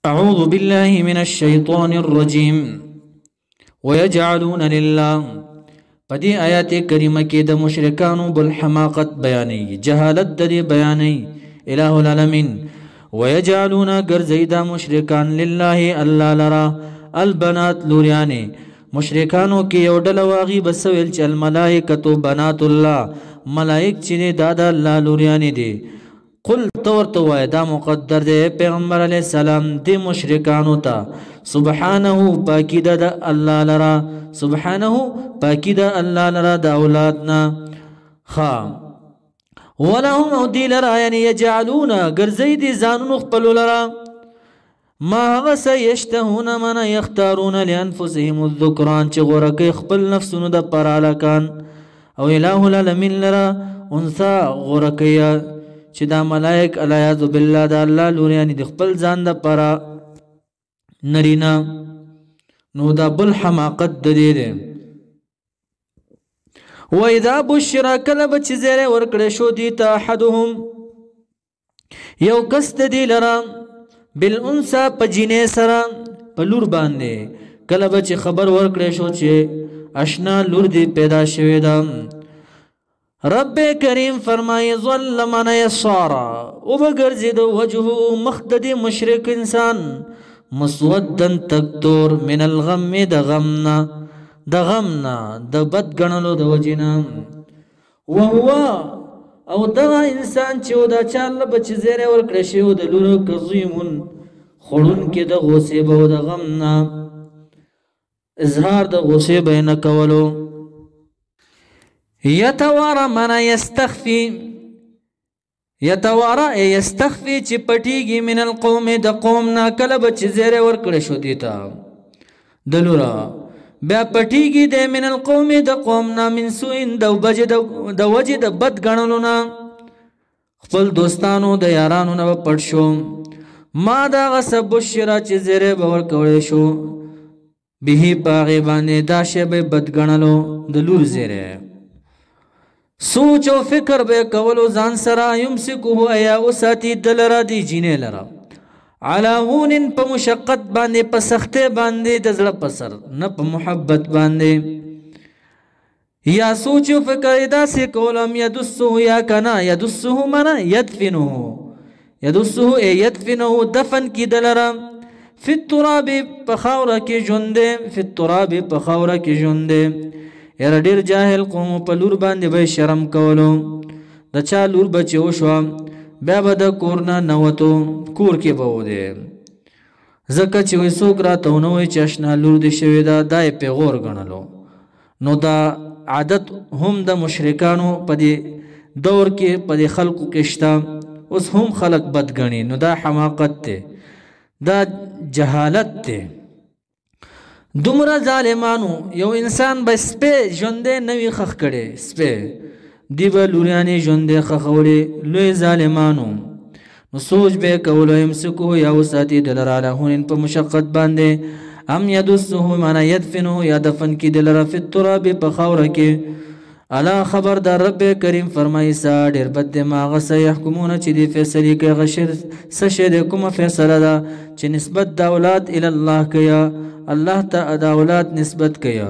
أعوذ بالله من الشيطان الرجيم ويجعلون لله پدی آیات کریمه کې د مشرکانو بالحماقت بیانې جهالت د بیانې الہ العالمین ويجعلون غرزیدا مشرکان لله الله لرا البنات لوریانه مشرکانو کې یو ډله واغي بسویل چې الملائکه بنات الله ملائک چې دادا الله لوریانه دي قل تورت وای دا مقدر دی پیغمبر علیہ السلام دی مشرکانو تا سبحانه پاکی دا الله لرا سبحانه پاکی دا الله لرا دا اولادنا خا ولهم دی لرا یعنی یجعلون گرزی دی زانون خپلو لرا ما غس یشتهون من یختارون لانفسهم الذکران چه غورکی خپل نفسونو دا پرالکان او الہ العالمین لرا انثا غورکیا چې دا ملائک الیاذ بالله دا الله لوریانی د خپل ځان د پرا نرینا نو دا بل حماقت د دې و اذا بشر کله بچ زره ورکړې شو دي ته احدهم یو کس د دې لرا بالانثى پجینه سره په لور باندې کله بچ خبر ورکړې شو چې اشنا لور دی پیدا شوې ده رب کریم فرمائی ظل من یسارا او بگرزید وجهو مخدد مشرک انسان مسودن تکتور من الغم د غمنا د بد گنلو د وجنا وهو او دغه انسان چې دا چال بچ زیره ورکړی شو د لورو کظیمون خړون کې د غوسه به د غمنا اظهار د غوسه به نه کولو یتوارا منا یستخفی یتوارا یستخفی چی پٹیگی من القوم د قومنا کلب چی زیر ورکڑ شو دیتا دلورا بیا پٹیگی دے من القوم د قومنا من سوئن د وجه د بد گنلونا خپل دوستانو د یارانو نو پټ شو ما دا غصب بشرا چی زیر ورکڑ شو به پاغی باندې دا شی به بد گنلو دلور زیره سوچ او فکر به کولو ځان سره یمسکو ایا وساتی دلرا دی جینې لرا علا هون په مشقت باندې په سخته باندې د زړه پسر نه په محبت باندې یا سوچ او فکر ادا سے کولم یدسه یا کنا یدسه منا یدفنه یدسه یدفنه دفن کی دلرا فی التراب پخاوره کی ژوندې فی التراب پخاوره کی ژوندې یر ډیر جاهل قوم په لور باندې به شرم کولو د چا لور بچو شو بیا به د کور نه نوتو کور کې به ودی زکه چې وې څوک راته نو وې چې اشنا لور دې شوې دا دای پیغور غنلو نو دا عادت هم د مشرکانو په دې دور کې په دې خلقو کې شته اوس هم خلق بد غني نو دا حماقت ته دا جهالت ته دومره ظالمانو یو انسان به سپه ژوندې نوی خخ کړي سپه دی به لوریانې ژوندې خخولې لوی ظالمانو نو سوچ به کولو یمسکو یا وساتي دلرا لهون په مشقت باندې ام یدسه معنا یدفنه یا دفن کی دلرا فی التراب په خاور کې الا خبردار رب کریم فرمایي سا ډیر بد ما غس يحكمون چې دی فیصله کوي غشر سشه کوم فیصله ده چې نسبت د اولاد ال الله کیا الله ته د اولاد نسبت کیا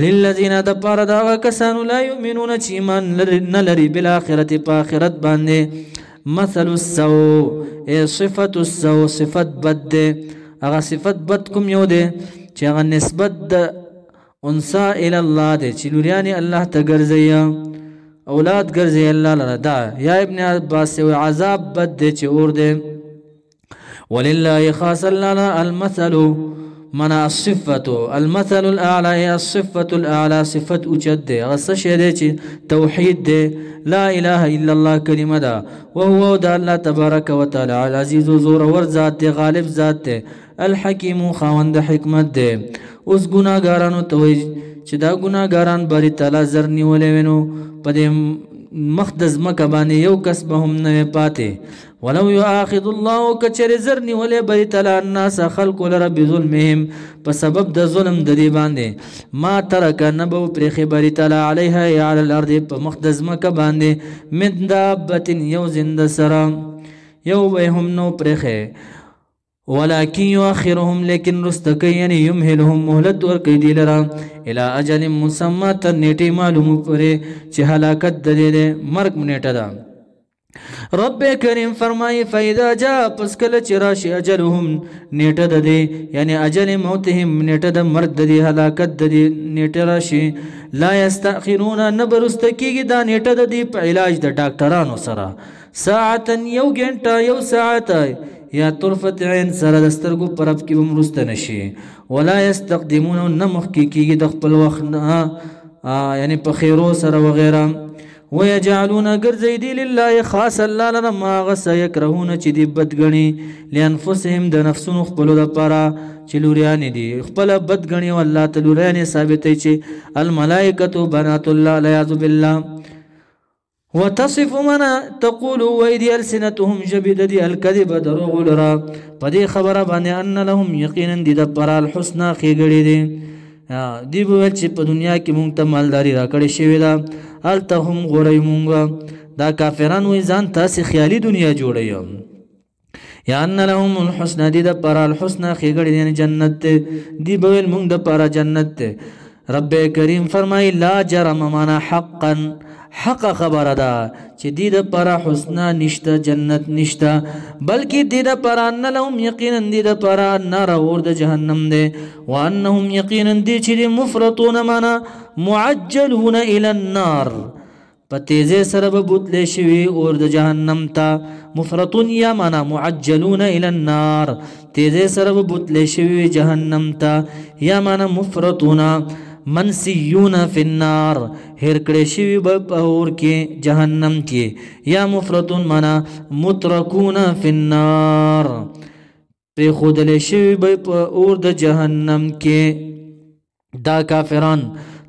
للذین دبر دا کسانو لا یؤمنون چې ایمان نه لري بالاخره په اخرت باندې مثل السوء صفت السوء صفت بد هغه صفت بد کوم یو ده چې هغه نسبت د انسا الى الله دے چلوریانی اللہ تا گرزیا اولاد گرزی اللہ لردا یا ابن عباس سے عذاب بد دے چی اور دے وللہ خاص اللہ المثل منا الصفت المثل الاعلى الصفت الاعلى صفت اچد دے غصش دے چی توحید دے لا الہ الا اللہ کلمہ دا وهو دا اللہ تبارک و تعالی العزیز و زور ور ذات دے غالب ذات دے الحکیم خاوند حکمت دے اوس ګناګارانو ته وای چې دا ګناګاران بری تعالی زر نیولې وینو په دې مخدز مکه باندې یو کس به هم نه پاتې ولو یؤاخذ الله کچر زر نیولې بری تعالی الناس خلق لر بظلمهم په سبب د ظلم د دې باندې ما ترک نبو پر خبر تعالی علیها علی الارض په مخدز مکه باندې من دابه یو زنده سره یو به هم نو پرخه ولكن يؤخرهم لیکن رستکی یعنی یمهلهم مهلت ورکی دی لرا الى اجل مسمى تر نیٹی معلوم پرے چه حلاکت دے مرگ نیٹا دا رب کریم فرمائی فإذا جاء پس کل چراش اجلهم نیٹا دے یعنی اجل موتهم نیٹا دا مرگ دے حلاکت دے نیٹا راشی لا يستأخرون نبرستکی گی دا نیٹا دے پا علاج دا ڈاکٹرانو سرا ساعتا یو گھنٹا یو ساعتا یا طرفت عین سره دسترګو پرب کې بمرست نشي ولا يستقدمون نمخ کې دخل وخت یعنی په خیرو سره وغیرہ ويجعلون غرزيدي لله خاص الله لنا ما غس يكرهون چې دی بدګنی لانفسهم د نفسونو خپل د پاره چې لوريان دي خپل بدګنی والله تعالی ثابتې چې الملائکه بنات الله لا يعذ بالله وتصف منا تقول ويدي ألسنتهم جبد دي الكذب دروغ لرا پدې خبره باندې ان لهم یقینا دي د پر الحسنى خېګړې دي دی بول چې په دنیا کې مونږ ته مالداري راکړې شوې ده هلته هم غوړی مونږ دا کافران وې ځان تاسې خیالي دنیا جوړوي یا ان لهم الحسنى دي د پر الحسنى خېګړې یعنی جنت دی بول مونږ د پر جنت رب کریم فرمای لا جرم معنا حقا حق خبر ده چې دی د پر حسنا نشته جنت نشته بلکې دی د پر ان لهم یقینا دی د پر نار اور د جهنم ده وانهم یقینا دی چې مفرطون معنا معجلون الى النار پتیزه سره به بوتل شوی اور د جهنم ته مفرطون یا معنا معجلون الى النار تیزه سره به بوتل شوی جهنم ته یا معنا مفرطون منسیون فی النار هرکڑے شوی بپہور کے جہنم کے یا مفرطون منا مترکون فی النار پی خودل شوی بپہور دا جہنم کے دا کافران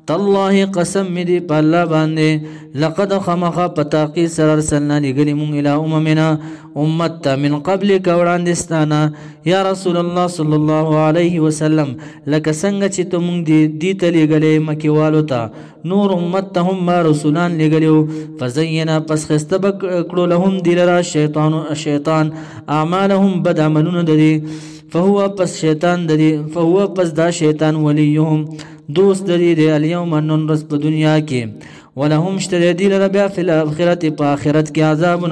تاللہ قسم می پا اللہ باندے لقد خمخا پتاقی سر ارسلنا لگلی مون الى اممنا امتا من قبل کوران دستانا یا رسول اللہ صلی اللہ علیہ وسلم لکا سنگا چی تو مون دیتا لگلی مکیوالو تا نور امتا هم ما رسولان لگلیو فزینا پس خستبک اکڑو لهم دیلرا شیطان اعمالهم بد عملون دری فهو پس شیطان دری فهو پس دا شیطان ولیهم دوست دری دی الیوم انن رس پا دنیا کی ولهم اشتری دی لربیا فی الاخرت پا آخرت کی عذاب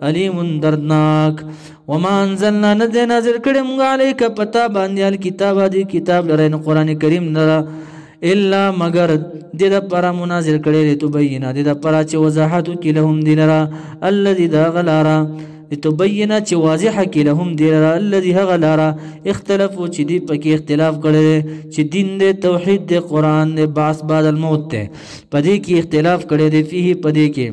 علیم دردناک وما انزلنا ندے نازل کڑی منگا علیکا پتا باندی الکتاب دی کتاب لرین قرآن کریم لرا الا مگر دی دا پرا منازل کڑی لی تبینا دی دا پرا چی وضاحتو کی لهم دی لرا اللذی دا غلارا لتبینا چی واضح کی لهم دی لرا اللذی غلارا اختلفو چی دی پکی اختلاف کردے چی دین دے توحید دے قرآن دے بعث بعد الموت دے پدی کی اختلاف کردے فیہی پدی کی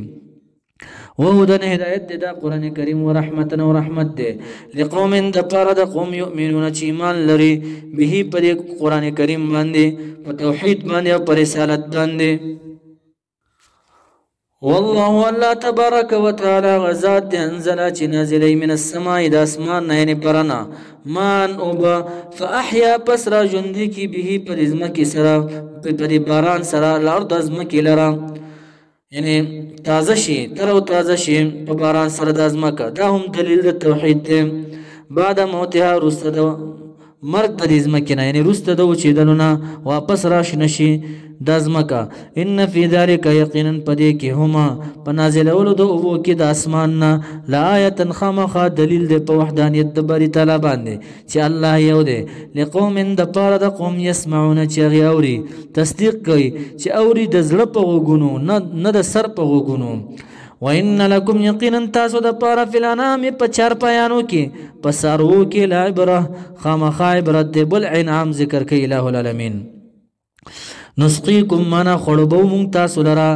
وہدن ہدایت دے دا قرآن کریم و رحمتن و رحمت دے لقوم دا پارا دا قوم یؤمنون چی ایمان لری بہی پدی قرآن کریم باندے پا توحید باندے پا رسالت باندے والله الله تبارك وتعالى غزات انزل نازلي من السماء دا اسمان نين برنا مان اوبا فاحيا پسرا جندي کی به پرزمکی سرا پر باران سرا الارض ازمکی لرا یعنی تازه شي تر تازه شي په باران سره د ازمکه دا هم دلیل د توحید دی بعد موتها رسد مرگ د ازمکه نه یعنی رسد د وچیدلونه واپس راش نشي د ازمکه ان فی ذلک یقینا پدې کې هما پنازل اولو د او کې د اسمان نه لآیت خامخ دلیل د په وحدانیت د باری تعالی باندې چې الله یو دی لقوم د پاره د قوم یسمعون چې غیوري تصدیق کوي چې اوري د زړه په وګونو نه د سر په وګونو وان لکم یقینا تاسو د پاره فلانام په چار پیانو کې پسارو کې لعبره خامخ عبرت بل انعام ذکر کوي الہ العالمین نسقیکم مانا خړبو مونږ تاسو لرا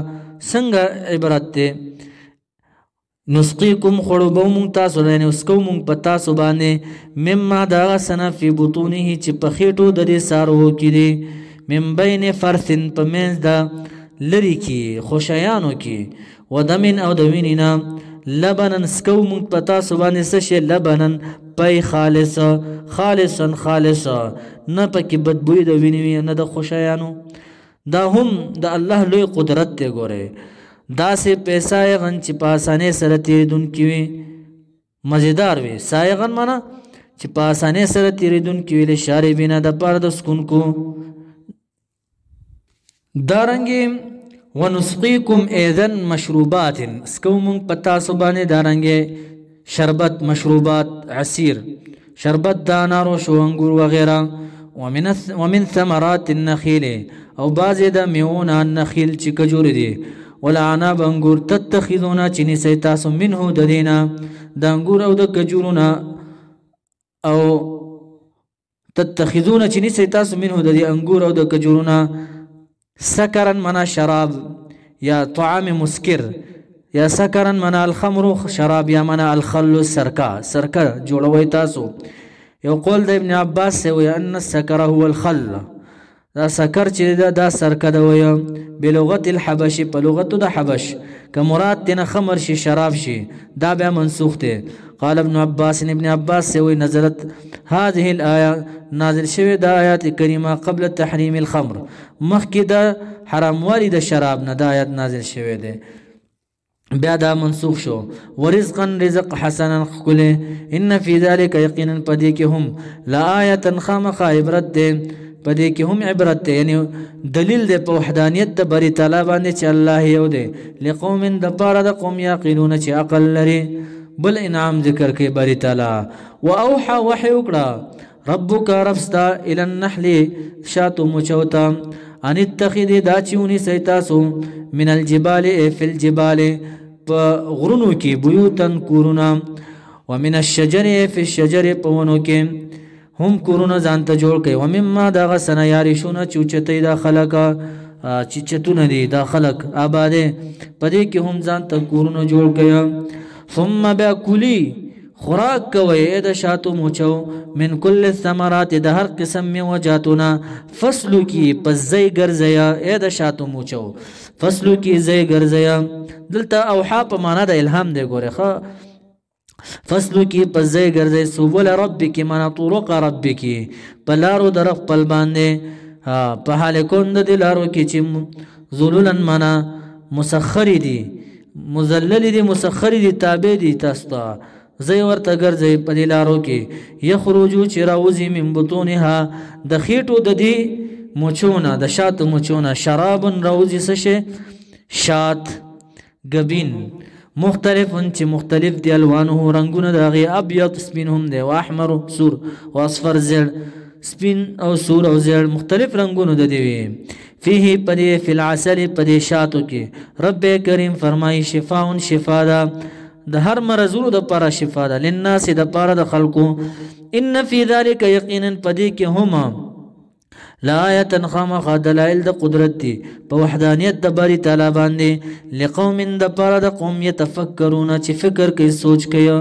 څنګه عبرت ده نسقیکم خړبو مونږ تاسو لرا نسکو مونږ پتا سو باندې مما دا سنا فی بطونه چې په خېټو د دې سارو کې دي من بین فرثن په منځ دا لری کې خوشیانو کې ودمن او دوینینا لبنن سکو مونږ پتا سو باندې سشه لبنن پای خالصا نه پکې بدبوی د ویني نه د خوشیانو دا هم د الله لوی قدرت ته ګوره دا سه پیسې غن چې پاسانه سره تیریدون کی وي مزیدار وي سایغن معنا چې په اسانۍ سره تېرېدونکي وي للشاربین دپاره د څښونکو. دارنګې ونسقیکم ایذن مشروبات اسکو مونږ په تاسو باندې دارنګې شربت مشروبات عصیر شربت د انارو شو انګور وغیره. ومن ثمرات النخیل او بعضې د میوونه النخیل چې کجورې دي والعناب انګور تتخذون چې نیسئ تاسو منه د دې نه د انګور او د کجورونه او تتخذون چې نیسئ تاسو منه د دې انګور او د کجورونه سکرن منا شراب یا طعام مسکر یا سکرن منا الخمر شراب یا منا الخل سرکه جوړوي تاسو. یو قول د ابن عباس سے وی ان السکر هو الخل دا سکر چې دا سرکه ده وی بلغت الحبش په لغت د حبش که مراد تینا خمر شي شراب شي دا بیا منسوخ ده. قال ابن عباس سے وی نزلت هذه الآية نازل شوی دا آیات کریمه قبل تحریم الخمر مخکې د حراموالی د شراب نه دا آیات نازل شوی ده بیا دا منسوخ شو. ورزقا رزق حسنا خکله ان فی ذلک یقینا پدې کې هم لا آیه خامخا عبرت ده پدې کې هم عبرت ده یعنی دلیل ده په وحدانیت د بری تعالی باندې چې الله یو ده لقوم د پاره د قوم یقینون چې عقل لري. بل انعام ذکر کوي بری تعالی و اوحى وحی وکړه ربک ربستا الى النحل شاتو مچوتا ان اتخذ دا چونی سیتاسو من الجبال فی الجبال په غرونو کې بیوتن کورونا ومن الشجر فی الشجر په ونو کې هم کورونا ځان ته جوړ کړي ومما دغه سنا یارشونه چوچتې دا خلق چچتونه دي دا خلق آباده پدې کې هم ځان ته کورونا جوړ کړي. ثم باکلی خوراک کوي د شاتو موچو من کل الثمرات د هر قسم میوه جاتونه فصلو کې پزای ګرځیا د شاتو موچو فصلو کې زای ګرځیا دلته اوحا په معنا د الهام دی ګوره ښه فصلو کې پزای ګرځي سبول ربک معنا طرق ربک په لارو در خپل باندې په حال کوند د لارو کې چې ذلولن معنا مسخر دي مذلل دي مسخر دي تابع دي تاسو ته زي ورته ګرځي په دې لارو کې یخرجو چې راوځي من بطونها د خېټو د دې موچونه د شاتو موچونه شراب راوځي څه شي شات ګبین مختلفون چې مختلف دي الوانه رنگونه د هغې ابیض سپین هم دی واحمر سور واصفر زیړ سپین او سور او زیړ مختلف رنگونه د دې وي فيه پدې فی العسل پدې شاتو کې رب کریم فرمایي شفاء شفا ده د هر مرزونو د پاره شفا ده للناس د پاره د خلقو ان فی ذلک یقینا پدې کې هم لا آیت خامخ دلائل د قدرت دی په وحدانیت د باری تعالی باندې لقوم د پاره د قوم یتفکرون چې فکر کوي سوچ کوي.